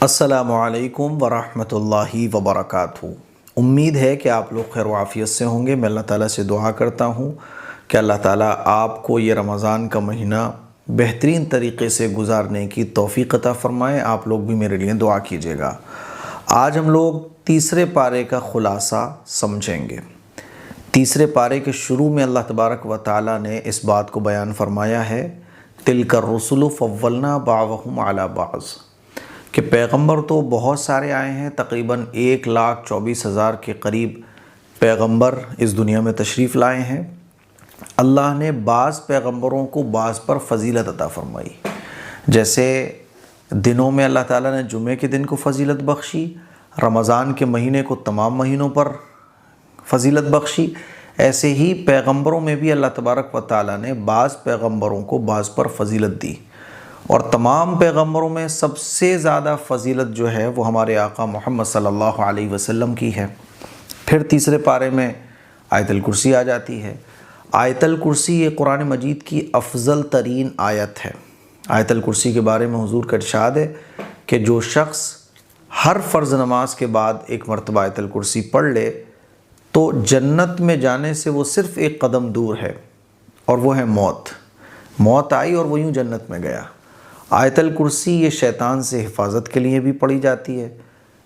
السلام علیکم ورحمۃ اللہ وبرکاتہ۔ امید ہے کہ آپ لوگ خیر و عافیت سے ہوں گے۔ میں اللہ تعالیٰ سے دعا کرتا ہوں کہ اللہ تعالیٰ آپ کو یہ رمضان کا مہینہ بہترین طریقے سے گزارنے کی توفیق عطا فرمائے۔ آپ لوگ بھی میرے لیے دعا کیجیے گا۔ آج ہم لوگ تیسرے پارے کا خلاصہ سمجھیں گے۔ تیسرے پارے کے شروع میں اللہ تبارک و تعالیٰ نے اس بات کو بیان فرمایا ہے، تِلْکَ الرُّسُلُ فَضَّلْنَا بَعْضَهُمْ عَلَى بَعْضٍ، کہ پیغمبر تو بہت سارے آئے ہیں، تقریباً 1,24,000 کے قریب پیغمبر اس دنیا میں تشریف لائے ہیں۔ اللہ نے بعض پیغمبروں کو بعض پر فضیلت عطا فرمائی، جیسے دنوں میں اللہ تعالیٰ نے جمعے کے دن کو فضیلت بخشی، رمضان کے مہینے کو تمام مہینوں پر فضیلت بخشی، ایسے ہی پیغمبروں میں بھی اللہ تبارک و تعالیٰ نے بعض پیغمبروں کو بعض پر فضیلت دی، اور تمام پیغمبروں میں سب سے زیادہ فضیلت جو ہے وہ ہمارے آقا محمد صلی اللہ علیہ وسلم کی ہے۔ پھر تیسرے پارے میں آیت الکرسی آ جاتی ہے۔ آیت الکرسی یہ قرآن مجید کی افضل ترین آیت ہے۔ آیت الکرسی کے بارے میں حضور کا ارشاد ہے کہ جو شخص ہر فرض نماز کے بعد ایک مرتبہ آیت الکرسی پڑھ لے تو جنت میں جانے سے وہ صرف ایک قدم دور ہے، اور وہ ہے موت آئی اور وہ یوں جنت میں گیا۔ آیت الکرسی یہ شیطان سے حفاظت کے لیے بھی پڑھی جاتی ہے۔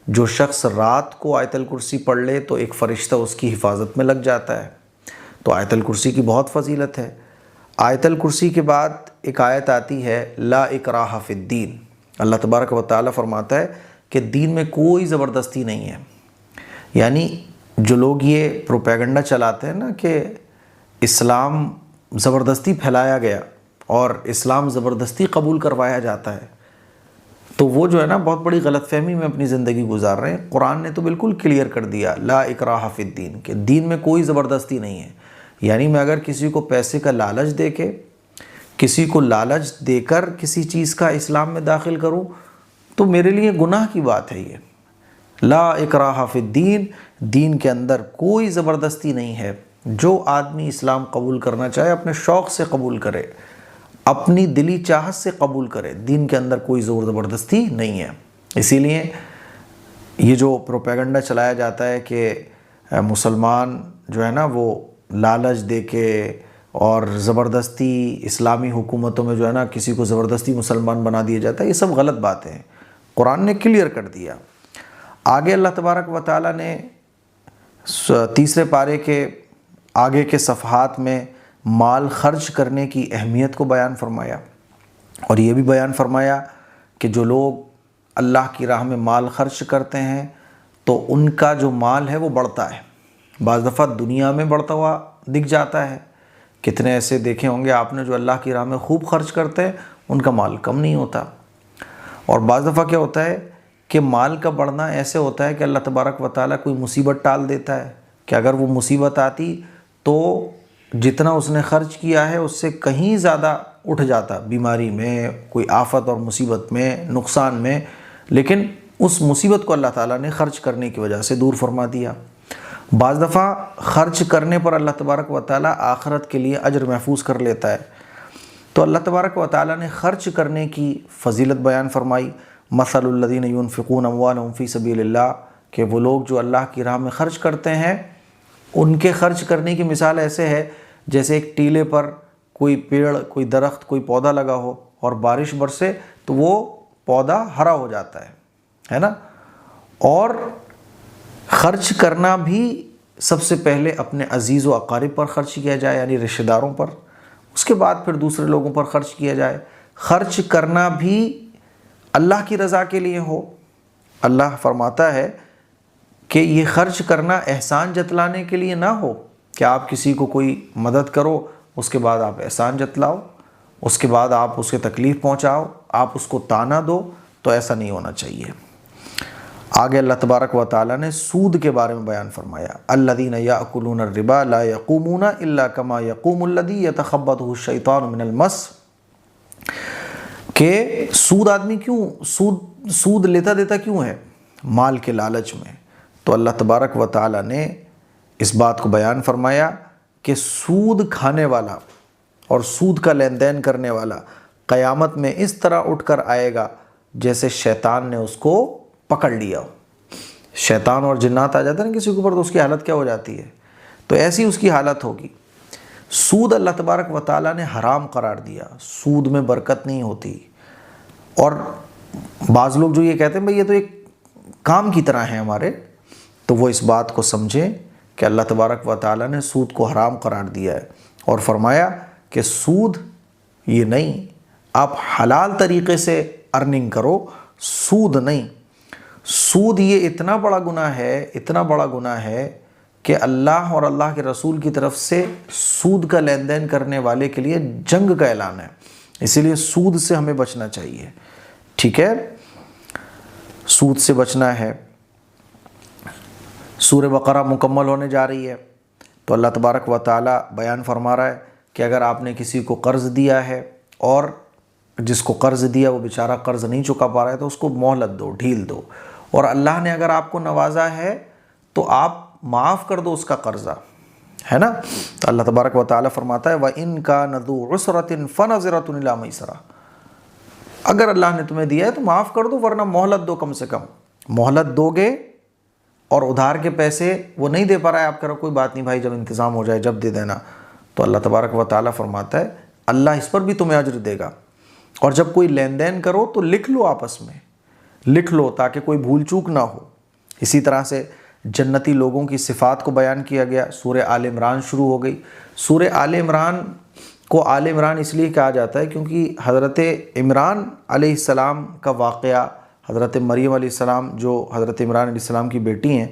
جو شخص رات کو آیت الکرسی پڑھ لے تو ایک فرشتہ اس کی حفاظت میں لگ جاتا ہے۔ تو آیت الکرسی کی بہت فضیلت ہے۔ آیت الکرسی کے بعد ایک آیت آتی ہے لا اکراہ فی الدین۔ اللہ تبارک و تعالیٰ فرماتا ہے کہ دین میں کوئی زبردستی نہیں ہے۔ یعنی جو لوگ یہ پروپیگنڈا چلاتے ہیں نا کہ اسلام زبردستی پھیلایا گیا اور اسلام زبردستی قبول کروایا جاتا ہے، تو وہ جو ہے نا بہت بڑی غلط فہمی میں اپنی زندگی گزار رہے ہیں۔ قرآن نے تو بالکل کلیئر کر دیا لا اکراہ فی الدین، کہ دین میں کوئی زبردستی نہیں ہے۔ یعنی میں اگر کسی کو پیسے کا لالچ دے کے، کسی کو لالچ دے کر کسی چیز کا اسلام میں داخل کروں تو میرے لیے گناہ کی بات ہے۔ یہ لا اکراہ فی الدین، دین کے اندر کوئی زبردستی نہیں ہے۔ جو آدمی اسلام قبول کرنا چاہے اپنے شوق سے قبول کرے، اپنی دلی چاہت سے قبول کرے، دین کے اندر کوئی زور زبردستی نہیں ہے۔ اسی لیے یہ جو پروپیگنڈا چلایا جاتا ہے کہ مسلمان جو ہے نا وہ لالچ دے کے اور زبردستی اسلامی حکومتوں میں جو ہے نا کسی کو زبردستی مسلمان بنا دیا جاتا ہے، یہ سب غلط باتیں ہیں۔ قرآن نے کلیئر کر دیا۔ آگے اللہ تبارک و تعالیٰ نے تیسرے پارے کے آگے کے صفحات میں مال خرچ کرنے کی اہمیت کو بیان فرمایا، اور یہ بھی بیان فرمایا کہ جو لوگ اللہ کی راہ میں مال خرچ کرتے ہیں تو ان کا جو مال ہے وہ بڑھتا ہے۔ بعض دفعہ دنیا میں بڑھتا ہوا دکھ جاتا ہے، کتنے ایسے دیکھے ہوں گے آپ نے جو اللہ کی راہ میں خوب خرچ کرتے ہیں، ان کا مال کم نہیں ہوتا۔ اور بعض دفعہ کیا ہوتا ہے کہ مال کا بڑھنا ایسے ہوتا ہے کہ اللہ تبارک و تعالیٰ کوئی مصیبت ٹال دیتا ہے کہ اگر وہ مصیبت آتی تو جتنا اس نے خرچ کیا ہے اس سے کہیں زیادہ اٹھ جاتا، بیماری میں، کوئی آفت اور مصیبت میں، نقصان میں، لیکن اس مصیبت کو اللہ تعالیٰ نے خرچ کرنے کی وجہ سے دور فرما دیا۔ بعض دفعہ خرچ کرنے پر اللہ تبارک و تعالیٰ آخرت کے لیے اجر محفوظ کر لیتا ہے۔ تو اللہ تبارک و تعالیٰ نے خرچ کرنے کی فضیلت بیان فرمائی، مثل الذین ينفقون اموالهم فی سبیل اللہ، کہ وہ لوگ جو اللہ کی راہ میں خرچ کرتے ہیں ان کے خرچ کرنے کی مثال ایسے ہے جیسے ایک ٹیلے پر کوئی پیڑ، کوئی درخت، کوئی پودا لگا ہو اور بارش برسے تو وہ پودا ہرا ہو جاتا ہے نا۔ اور خرچ کرنا بھی سب سے پہلے اپنے عزیز و اقارب پر خرچ کیا جائے، یعنی رشتہ داروں پر، اس کے بعد پھر دوسرے لوگوں پر خرچ کیا جائے۔ خرچ کرنا بھی اللہ کی رضا کے لیے ہو۔ اللہ فرماتا ہے کہ یہ خرچ کرنا احسان جتلانے کے لیے نہ ہو کہ آپ کسی کو کوئی مدد کرو، اس کے بعد آپ احسان جتلاؤ، اس کے بعد آپ اسے تکلیف پہنچاؤ، آپ اس کو طعنہ دو، تو ایسا نہیں ہونا چاہیے۔ آگے اللہ تبارک و تعالیٰ نے سود کے بارے میں بیان فرمایا، الذین یأکلون الربا لا یقومون الا کما یقوم الذی یتخبطہ الشیطان من المس، کہ سود آدمی کیوں سود لیتا دیتا کیوں ہے؟ مال کے لالچ میں۔ تو اللہ تبارک و تعالیٰ نے اس بات کو بیان فرمایا کہ سود کھانے والا اور سود کا لین دین کرنے والا قیامت میں اس طرح اٹھ کر آئے گا جیسے شیطان نے اس کو پکڑ لیا ہو۔ شیطان اور جنات آ جاتے ہیں نا کسی کے اوپر تو اس کی حالت کیا ہو جاتی ہے، تو ایسی اس کی حالت ہوگی۔ سود اللہ تبارک و تعالیٰ نے حرام قرار دیا، سود میں برکت نہیں ہوتی۔ اور بعض لوگ جو یہ کہتے ہیں بھئی یہ تو ایک کام کی طرح ہے ہمارے، تو وہ اس بات کو سمجھیں کہ اللہ تبارک و تعالیٰ نے سود کو حرام قرار دیا ہے، اور فرمایا کہ سود یہ نہیں، آپ حلال طریقے سے ارننگ کرو، سود نہیں۔ سود یہ اتنا بڑا گناہ ہے، اتنا بڑا گناہ ہے کہ اللہ اور اللہ کے رسول کی طرف سے سود کا لین دین کرنے والے کے لیے جنگ کا اعلان ہے، اسی لیے سود سے ہمیں بچنا چاہیے، ٹھیک ہے، سود سے بچنا ہے۔ سورہ بقرہ مکمل ہونے جا رہی ہے، تو اللہ تبارک و تعالیٰ بیان فرما رہا ہے کہ اگر آپ نے کسی کو قرض دیا ہے اور جس کو قرض دیا وہ بیچارہ قرض نہیں چکا پا رہا ہے تو اس کو مہلت دو، ڈھیل دو، اور اللہ نے اگر آپ کو نوازا ہے تو آپ معاف کر دو اس کا قرضہ، ہے نا۔ تو اللہ تبارک و تعالیٰ فرماتا ہے وَإِن كَانَ ذُو عُسْرَةٍ فَنَظِرَةٌ إِلَىٰ مَيْسَرَةٍ، اگر اللہ نے تمہیں دیا ہے تو معاف کر دو، ورنہ مہلت دو، کم سے کم مہلت دو گے، اور ادھار کے پیسے وہ نہیں دے پا رہا ہے، آپ کرو کوئی بات نہیں بھائی، جب انتظام ہو جائے جب دے دینا، تو اللہ تبارک و تعالیٰ فرماتا ہے اللہ اس پر بھی تمہیں اجر دے گا۔ اور جب کوئی لین دین کرو تو لکھ لو، آپس میں لکھ لو تاکہ کوئی بھول چوک نہ ہو۔ اسی طرح سے جنتی لوگوں کی صفات کو بیان کیا گیا، سورہ آل عمران شروع ہو گئی۔ سورہ آل عمران کو آل عمران اس لیے کہا جاتا ہے کیونکہ حضرت عمران علیہ السلام کا واقعہ، حضرت مریم علیہ السلام جو حضرت عمران علیہ السلام کی بیٹی ہیں،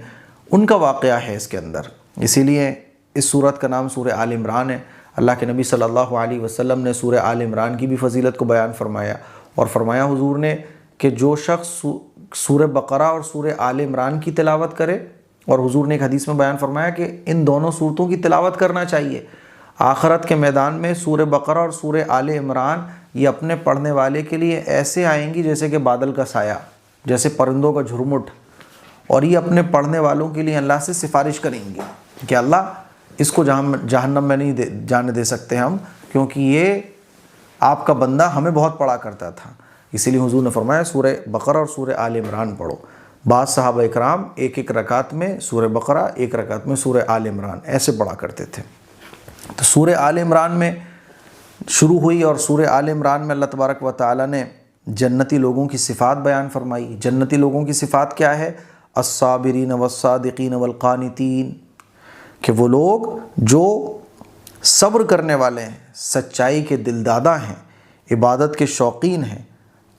ان کا واقعہ ہے اس کے اندر، اسی لیے اس سورت کا نام سورہ آل عمران ہے۔ اللہ کے نبی صلی اللہ علیہ وسلم نے سورہ آل عمران کی بھی فضیلت کو بیان فرمایا، اور فرمایا حضور نے کہ جو شخص سورہ بقرہ اور سورہ آل عمران کی تلاوت کرے، اور حضور نے ایک حدیث میں بیان فرمایا کہ ان دونوں صورتوں کی تلاوت کرنا چاہیے، آخرت کے میدان میں سورہ بقرہ اور سورہ آل عمران یہ اپنے پڑھنے والے کے لیے ایسے آئیں گی جیسے کہ بادل کا سایہ، جیسے پرندوں کا جھرمٹ، اور یہ اپنے پڑھنے والوں کے لیے اللہ سے سفارش کریں گے کہ اللہ اس کو جہنم میں نہیں جانے دے سکتے ہم، کیونکہ یہ آپ کا بندہ ہمیں بہت پڑھا کرتا تھا۔ اسی لیے حضور نے فرمایا سورہ بقرہ اور سورہ آل عمران پڑھو۔ بعض صحابہ اکرام ایک ایک رکعت میں سورہ بقرہ، ایک رکعت میں سورہ آل عمران ایسے پڑھا کرتے تھے۔ تو سورہ آل عمران میں شروع ہوئی، اور سورہ آل عمران میں اللہ تبارک و تعالیٰ نے جنتی لوگوں کی صفات بیان فرمائی۔ جنتی لوگوں کی صفات کیا ہے؟ الصابرین والصادقین والقانتین، کہ وہ لوگ جو صبر کرنے والے ہیں، سچائی کے دلدادہ ہیں، عبادت کے شوقین ہیں،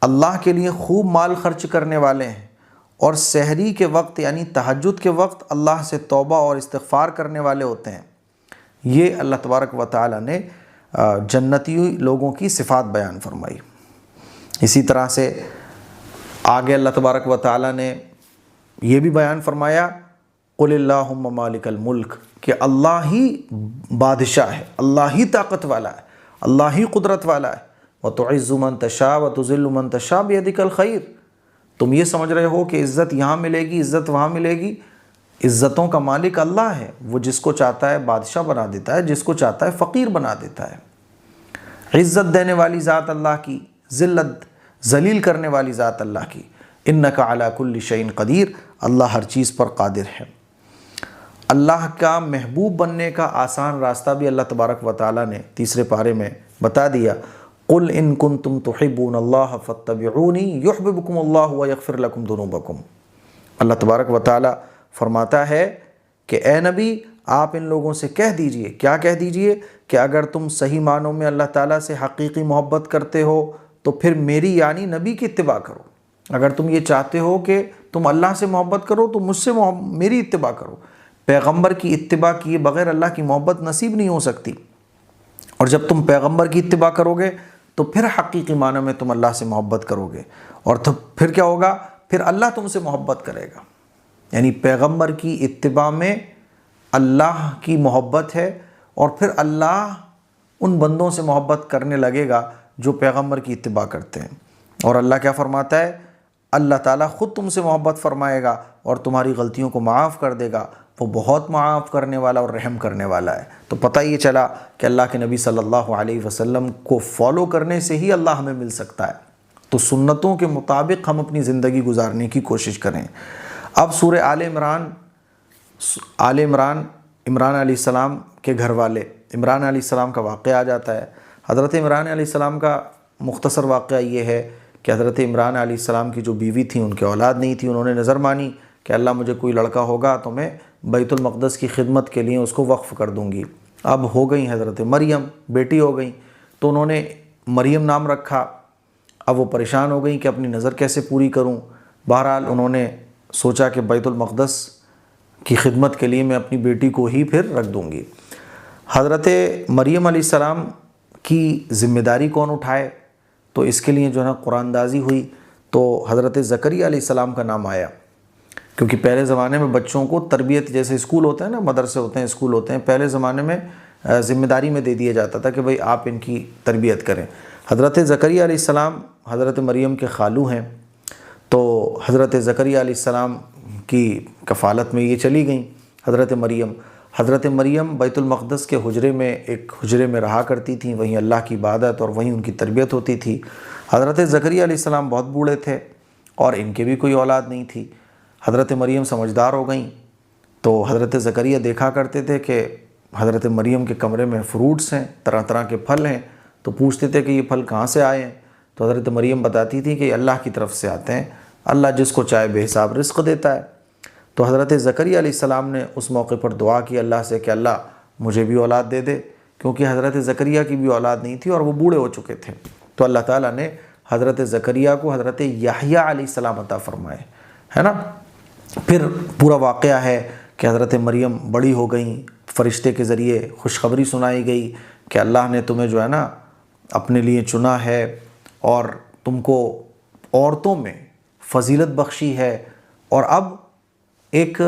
اللہ کے لیے خوب مال خرچ کرنے والے ہیں، اور سحری کے وقت یعنی تہجد کے وقت اللہ سے توبہ اور استغفار کرنے والے ہوتے ہیں۔ یہ اللہ تبارک و تعالیٰ نے جنتی لوگوں کی صفات بیان فرمائی۔ اسی طرح سے آگے اللہ تبارک و تعالیٰ نے یہ بھی بیان فرمایا قل اللہم مالک الملک، کہ اللہ ہی بادشاہ ہے، اللہ ہی طاقت والا ہے، اللہ ہی قدرت والا ہے۔ وَتُعِزُّ مَن تَشَاءُ وَتُذِلُّ مَن تَشَاءُ بِيَدِكَ الْخَيْرُ، تم یہ سمجھ رہے ہو کہ عزت یہاں ملے گی، عزت وہاں ملے گی، عزتوں کا مالک اللہ ہے، وہ جس کو چاہتا ہے بادشاہ بنا دیتا ہے، جس کو چاہتا ہے فقیر بنا دیتا ہے۔ عزت دینے والی ذات اللہ کی، ذلت ذلیل کرنے والی ذات اللہ کی۔ اِنَّكَ عَلَى كُلِّ شَيْءٍ قدیر، اللہ ہر چیز پر قادر ہے۔ اللہ کا محبوب بننے کا آسان راستہ بھی اللہ تبارک و تعالیٰ نے تیسرے پارے میں بتا دیا۔ قُلْ إِن كُنتُمْ تُحِبُّونَ اللَّهَ فَاتَّبِعُونِي يُحْبِبْكُمُ اللَّهُ وَيَغْفِرْ لَكُمْ ذُنُوبَكُمْ۔ اللہ تبارک و تعالیٰ فرماتا ہے کہ اے نبی آپ ان لوگوں سے کہہ دیجئے، کیا کہہ دیجئے؟ کہ اگر تم صحیح معنوں میں اللہ تعالیٰ سے حقیقی محبت کرتے ہو تو پھر میری یعنی نبی کی اتباع کرو۔ اگر تم یہ چاہتے ہو کہ تم اللہ سے محبت کرو تو مجھ سے میری اتباع کرو۔ پیغمبر کی اتباع کیے بغیر اللہ کی محبت نصیب نہیں ہو سکتی، اور جب تم پیغمبر کی اتباع کرو گے تو پھر حقیقی معنی میں تم اللہ سے محبت کرو گے، اور تو پھر کیا ہوگا؟ پھر اللہ تم سے محبت کرے گا۔ یعنی پیغمبر کی اتباع میں اللہ کی محبت ہے، اور پھر اللہ ان بندوں سے محبت کرنے لگے گا جو پیغمبر کی اتباع کرتے ہیں۔ اور اللہ کیا فرماتا ہے؟ اللہ تعالیٰ خود تم سے محبت فرمائے گا اور تمہاری غلطیوں کو معاف کر دے گا، وہ بہت معاف کرنے والا اور رحم کرنے والا ہے۔ تو پتہ یہ چلا کہ اللہ کے نبی صلی اللہ علیہ وسلم کو فالو کرنے سے ہی اللہ ہمیں مل سکتا ہے۔ تو سنتوں کے مطابق ہم اپنی زندگی گزارنے کی کوشش کریں۔ اب سورہ آل عمران، عمران علیہ السلام کے گھر والے، عمران علیہ السلام کا واقعہ آ جاتا ہے۔ حضرت عمران علیہ السلام کا مختصر واقعہ یہ ہے کہ حضرت عمران علیہ السلام کی جو بیوی تھیں ان کے اولاد نہیں تھی، انہوں نے نظر مانی کہ اللہ مجھے کوئی لڑکا ہوگا تو میں بیت المقدس کی خدمت کے لیے اس کو وقف کر دوں گی۔ اب ہو گئی حضرت مریم، بیٹی ہو گئی، تو انہوں نے مریم نام رکھا۔ اب وہ پریشان ہو گئی کہ اپنی نظر کیسے پوری کروں۔ بہرحال انہوں نے سوچا کہ بیت المقدس کی خدمت کے لیے میں اپنی بیٹی کو ہی پھر رکھ دوں گی۔ حضرت مریم علیہ السلام کی ذمہ داری کون اٹھائے؟ تو اس کے لیے جو ہے نا قرآن اندازی ہوئی، تو حضرت زکریا علیہ السلام کا نام آیا، کیونکہ پہلے زمانے میں بچوں کو تربیت، جیسے اسکول ہوتے ہیں نا، مدرسے ہوتے ہیں، اسکول ہوتے ہیں، پہلے زمانے میں ذمہ داری میں دے دیا جاتا تھا کہ بھئی آپ ان کی تربیت کریں۔ حضرت زکریا علیہ السلام حضرت مریم کے خالو ہیں، تو حضرت زکریا علیہ السلام کی کفالت میں یہ چلی گئیں حضرت مریم بیت المقدس کے ایک حجرے میں رہا کرتی تھیں، وہیں اللہ کی عبادت اور وہیں ان کی تربیت ہوتی تھی۔ حضرت زکریا علیہ السلام بہت بوڑھے تھے اور ان کے بھی کوئی اولاد نہیں تھی۔ حضرت مریم سمجھدار ہو گئیں، تو حضرت زکریا دیکھا کرتے تھے کہ حضرت مریم کے کمرے میں فروٹس ہیں، طرح طرح کے پھل ہیں، تو پوچھتے تھے کہ یہ پھل کہاں سے آئے ہیں؟ تو حضرت مریم بتاتی تھی کہ یہ اللہ کی طرف سے آتے ہیں، اللہ جس کو چاہے بے حساب رزق دیتا ہے۔ تو حضرت زکریا علیہ السلام نے اس موقع پر دعا کی اللہ سے کہ اللہ مجھے بھی اولاد دے دے، کیونکہ حضرت زکریا کی بھی اولاد نہیں تھی اور وہ بوڑھے ہو چکے تھے۔ تو اللہ تعالیٰ نے حضرت زکریا کو حضرت یحییٰ علیہ السلام عطا فرمائے، ہے نا۔ پھر پورا واقعہ ہے کہ حضرت مریم بڑی ہو گئیں، فرشتے کے ذریعے خوشخبری سنائی گئی کہ اللہ نے تمہیں جو ہے نا اپنے لیے چنا ہے اور تم کو عورتوں میں فضیلت بخشی ہے، اور اب ایک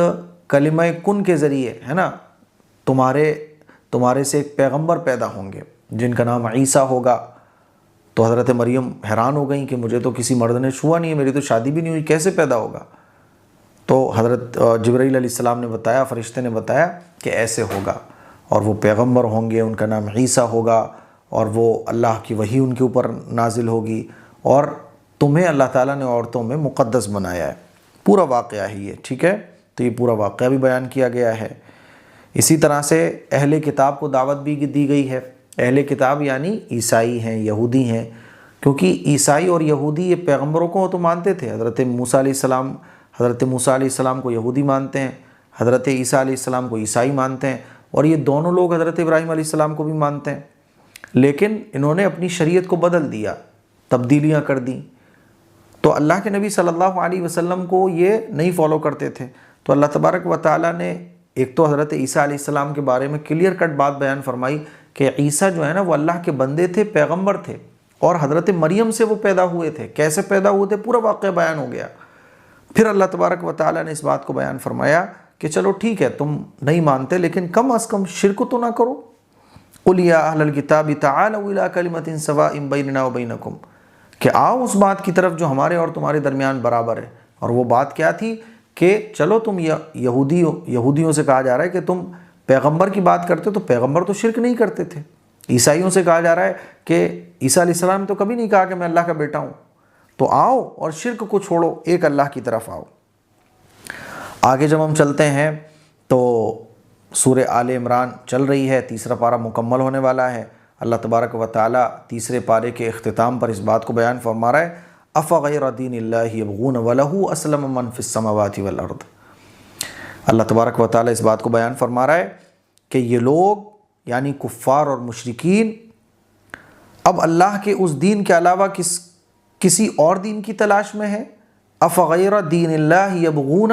کلمہ کن کے ذریعے ہے نا تمہارے سے ایک پیغمبر پیدا ہوں گے جن کا نام عیسیٰ ہوگا۔ تو حضرت مریم حیران ہو گئیں کہ مجھے تو کسی مرد نے چھوا نہیں ہے، میری تو شادی بھی نہیں ہوئی، کیسے پیدا ہوگا؟ تو حضرت جبرائیل علیہ السلام نے بتایا، فرشتے نے بتایا کہ ایسے ہوگا، اور وہ پیغمبر ہوں گے، ان کا نام عیسیٰ ہوگا، اور وہ اللہ کی وحی ان کے اوپر نازل ہوگی، اور تمہیں اللہ تعالیٰ نے عورتوں میں مقدس بنایا ہے۔ پورا واقعہ ہی ہے، ٹھیک ہے؟ تو یہ پورا واقعہ بھی بیان کیا گیا ہے۔ اسی طرح سے اہل کتاب کو دعوت بھی دی گئی ہے۔ اہل کتاب یعنی عیسائی ہیں، یہودی ہیں، کیونکہ عیسائی اور یہودی یہ پیغمبروں کو تو مانتے تھے۔ حضرت موسیٰ علیہ السلام کو یہودی مانتے ہیں، حضرت عیسیٰ علیہ السلام کو عیسائی مانتے ہیں، اور یہ دونوں لوگ حضرت ابراہیم علیہ السلام کو بھی مانتے ہیں، لیکن انہوں نے اپنی شریعت کو بدل دیا، تبدیلیاں کر دیں۔ تو اللہ کے نبی صلی اللہ علیہ وسلم کو یہ نہیں فالو کرتے تھے، تو اللہ تبارک و تعالیٰ نے ایک تو حضرت عیسیٰ علیہ السلام کے بارے میں کلیئر کٹ بات بیان فرمائی کہ عیسیٰ جو ہے نا وہ اللہ کے بندے تھے، پیغمبر تھے، اور حضرت مریم سے وہ پیدا ہوئے تھے۔ کیسے پیدا ہوئے تھے پورا واقعہ بیان ہو گیا۔ پھر اللہ تبارک و تعالیٰ نے اس بات کو بیان فرمایا کہ چلو ٹھیک ہے، تم نہیں مانتے لیکن کم از کم شرک تو نہ کرو۔ قُلْ يَا أَهْلَ الْكِتَابِ تَعَالَوْا إِلَىٰ كَلِمَةٍ سَوَاءٍ بَيْنَنَا وَبَيْنَكُمْ، کہ آؤ اس بات کی طرف جو ہمارے اور تمہارے درمیان برابر ہے۔ اور وہ بات کیا تھی کہ چلو تم یہودیوں سے کہا جا رہا ہے کہ تم پیغمبر کی بات کرتے ہو، تو پیغمبر تو شرک نہیں کرتے تھے۔ عیسائیوں سے کہا جا رہا ہے کہ عیسیٰ علیہ السلام نے تو کبھی نہیں کہا کہ میں اللہ کا بیٹا ہوں، تو آؤ اور شرک کو چھوڑو، ایک اللہ کی طرف آؤ۔ آگے جب ہم چلتے ہیں تو سورہ آل عمران چل رہی ہے، تیسرا پارہ مکمل ہونے والا ہے۔ اللہ تبارک و تعالیٰ تیسرے پارے کے اختتام پر اس بات کو بیان فرما رہا ہے، افغیر دین اللہ یبغون ولہ اسلم من فی السماوات والارض۔ اللہ تبارک و تعالیٰ اس بات کو بیان فرما رہا ہے کہ یہ لوگ یعنی کفار اور مشرکین اب اللہ کے اس دین کے علاوہ کسی اور دین کی تلاش میں ہیں۔ افغیر دین اللہ یبغون،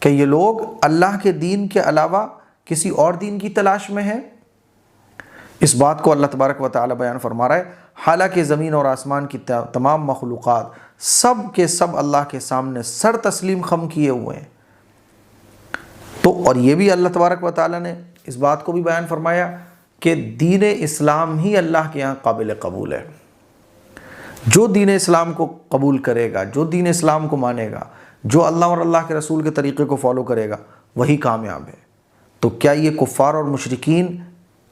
کہ یہ لوگ اللہ کے دین کے علاوہ کسی اور دین کی تلاش میں ہیں۔ اس بات کو اللہ تبارک و تعالیٰ بیان فرما رہا ہے، حالانکہ زمین اور آسمان کی تمام مخلوقات سب کے سب اللہ کے سامنے سر تسلیم خم کیے ہوئے ہیں۔ تو اور یہ بھی اللہ تبارک و تعالیٰ نے اس بات کو بھی بیان فرمایا کہ دین اسلام ہی اللہ کے یہاں قابل قبول ہے۔ جو دین اسلام کو قبول کرے گا، جو دین اسلام کو مانے گا، جو اللہ اور اللہ کے رسول کے طریقے کو فالو کرے گا، وہی کامیاب ہے۔ تو کیا یہ کفار اور مشرکین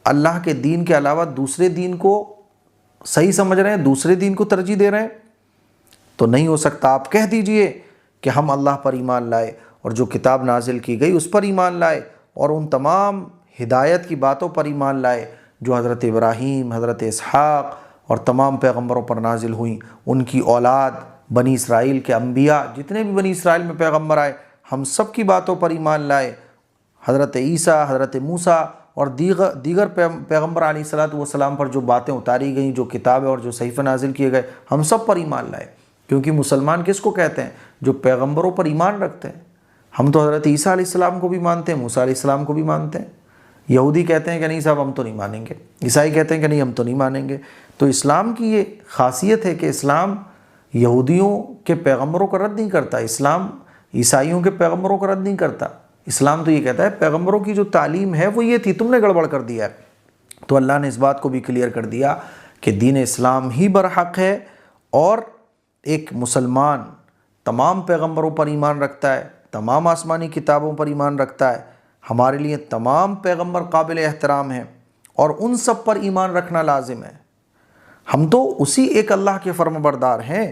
اللہ کے دین کے علاوہ دوسرے دین کو صحیح سمجھ رہے ہیں، دوسرے دین کو ترجیح دے رہے ہیں؟ تو نہیں ہو سکتا۔ آپ کہہ دیجئے کہ ہم اللہ پر ایمان لائے اور جو کتاب نازل کی گئی اس پر ایمان لائے اور ان تمام ہدایت کی باتوں پر ایمان لائے جو حضرت ابراہیم، حضرت اسحاق اور تمام پیغمبروں پر نازل ہوئیں، ان کی اولاد بنی اسرائیل کے انبیاء، جتنے بھی بنی اسرائیل میں پیغمبر آئے ہم سب کی باتوں پر ایمان لائے، حضرت عیسیٰ، حضرت موسیٰ اور دیگر پیغمبر علیہ الصلوۃ والسلام پر جو باتیں اتاری گئیں، جو کتابیں اور جو صحیفے نازل کیے گئے، ہم سب پر ایمان لائے۔ کیونکہ مسلمان کس کو کہتے ہیں؟ جو پیغمبروں پر ایمان رکھتے ہیں۔ ہم تو حضرت عیسیٰ علیہ السلام کو بھی مانتے ہیں، موسیٰ علیہ السلام کو بھی مانتے ہیں۔ یہودی کہتے ہیں کہ نہیں صاحب ہم تو نہیں مانیں گے، عیسائی کہتے ہیں کہ نہیں ہم تو نہیں مانیں گے۔ تو اسلام کی یہ خاصیت ہے کہ اسلام یہودیوں کے پیغمبروں کو رد نہیں کرتا، اسلام عیسائیوں کے پیغمبروں کو رد نہیں کرتا۔ اسلام تو یہ کہتا ہے پیغمبروں کی جو تعلیم ہے وہ یہ تھی، تم نے گڑبڑ کر دیا ہے۔ تو اللہ نے اس بات کو بھی کلیئر کر دیا کہ دین اسلام ہی برحق ہے، اور ایک مسلمان تمام پیغمبروں پر ایمان رکھتا ہے، تمام آسمانی کتابوں پر ایمان رکھتا ہے۔ ہمارے لیے تمام پیغمبر قابل احترام ہیں اور ان سب پر ایمان رکھنا لازم ہے۔ ہم تو اسی ایک اللہ کے فرمانبردار ہیں،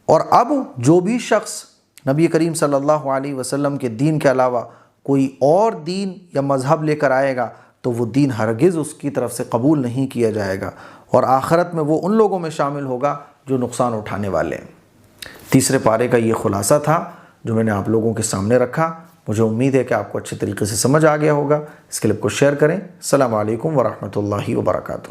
اور اب جو بھی شخص نبی کریم صلی اللہ علیہ وسلم کے دین کے علاوہ کوئی اور دین یا مذہب لے کر آئے گا تو وہ دین ہرگز اس کی طرف سے قبول نہیں کیا جائے گا، اور آخرت میں وہ ان لوگوں میں شامل ہوگا جو نقصان اٹھانے والے ہیں۔ تیسرے پارے کا یہ خلاصہ تھا جو میں نے آپ لوگوں کے سامنے رکھا۔ مجھے امید ہے کہ آپ کو اچھے طریقے سے سمجھ آ گیا ہوگا۔ اس کلپ کو شیئر کریں۔ السلام علیکم ورحمۃ اللہ وبرکاتہ۔